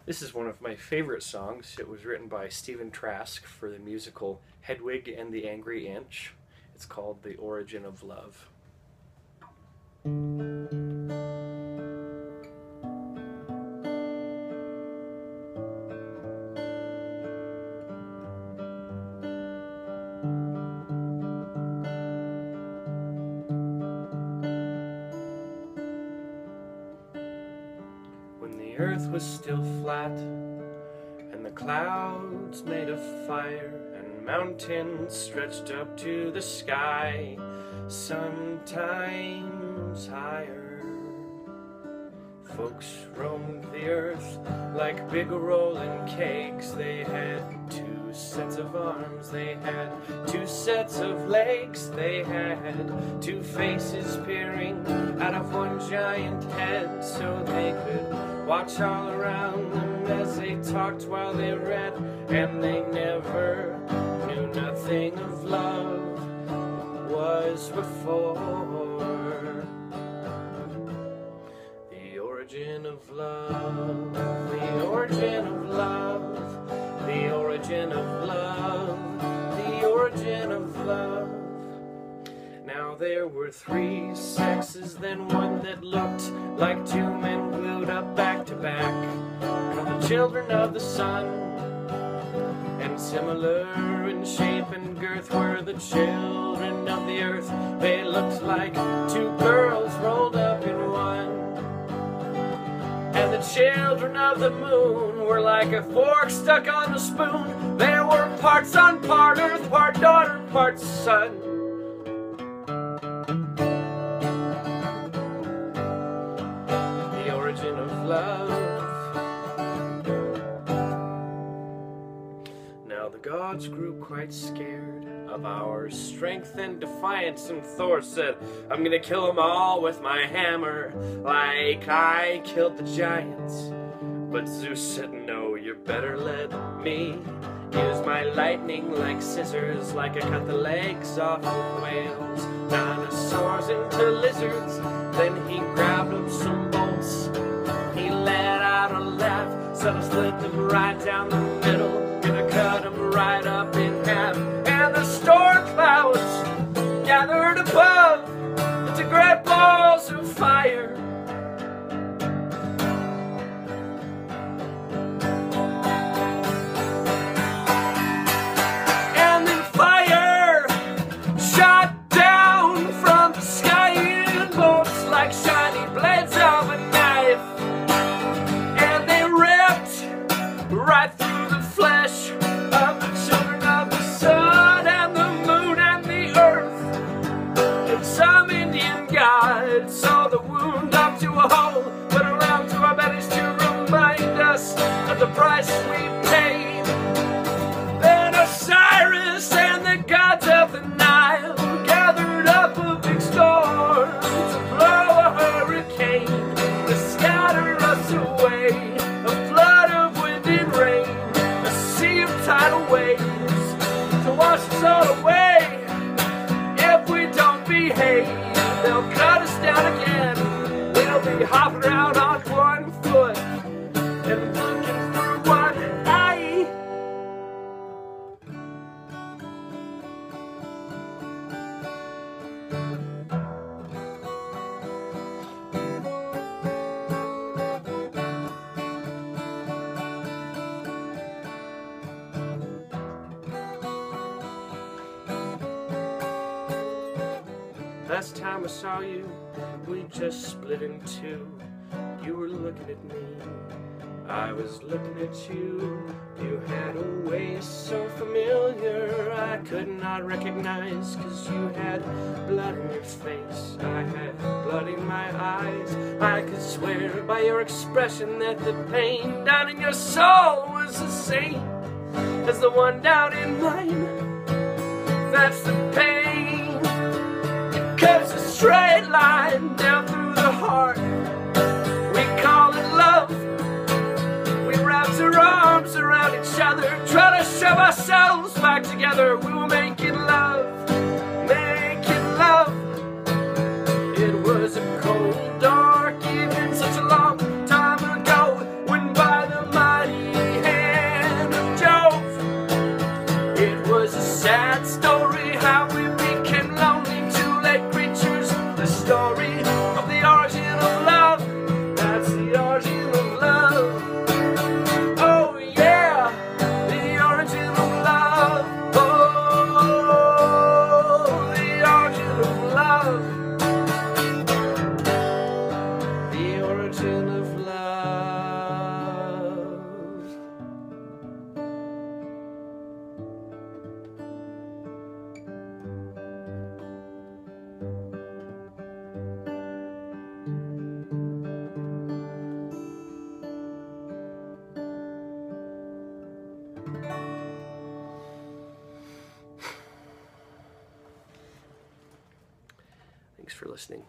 This is one of my favorite songs. It was written by Trask for the musical Hedwig and the Angry Inch. It's called The Origin of Love. When the earth was still flat, and the clouds made of fire, and mountains stretched up to the sky, sometimes higher. Folks roamed the earth like big rolling cakes. They had two sets of arms, they had two sets of legs, they had two faces peering out of one giant head, so they could watch all around them as they talked while they read, and they never knew nothing of love was before. The origin of love, the origin of love, the origin of love, the origin of love. Now there were three sexes, then one that looked like two men glued up back to back, called the children of the sun. And similar in shape and girth were the children of the earth. They looked like two girls rolled up in one. And the children of the moon were like a fork stuck on a spoon. There were part sun, part earth, part daughter, part son. The origin of love. Now the gods grew quite scared of our strength and defiance, and Thor said, I'm gonna kill them all with my hammer, like I killed the giants. But Zeus said, no, you better let me use my lightning like scissors, like I cut the legs off of whales, dinosaurs into lizards. Then he grabbed up some bolts, he let out a laugh, so I split them right down the middle, gonna cut them right up in half. And the storm clouds gathered above into great balls of fire. And then fire shot down from the sky in bolts like shiny blades of a knife. And they ripped right through the flesh of the children of the sun and the moon and the earth. And some Indian god saw the wound up to a hole, put around to our bellies to remind us of the price we paid. Then Osiris and the gods of the Nile gathered up a big storm to blow a hurricane, to scatter us away, a flood of wind and rain, a sea of tidal waves to wash us all away. If we don't behave, they'll cut us down again. We'll be hopping around on one foot and looking through one eye. Last time I saw you, we just split in two. You were looking at me, I was looking at you. You had a way so familiar I could not recognize, 'cause you had blood in your face, I had blood in my eyes. I could swear by your expression that the pain down in your soul was the same as the one down in mine. That's the pain. Curves a straight line down through the heart. We call it love. We wrapped our arms around each other, try to shove ourselves back together. We were making love, making love. It was a cold, dark evening, such a long time ago, when by the mighty origin of love. Thanks for listening.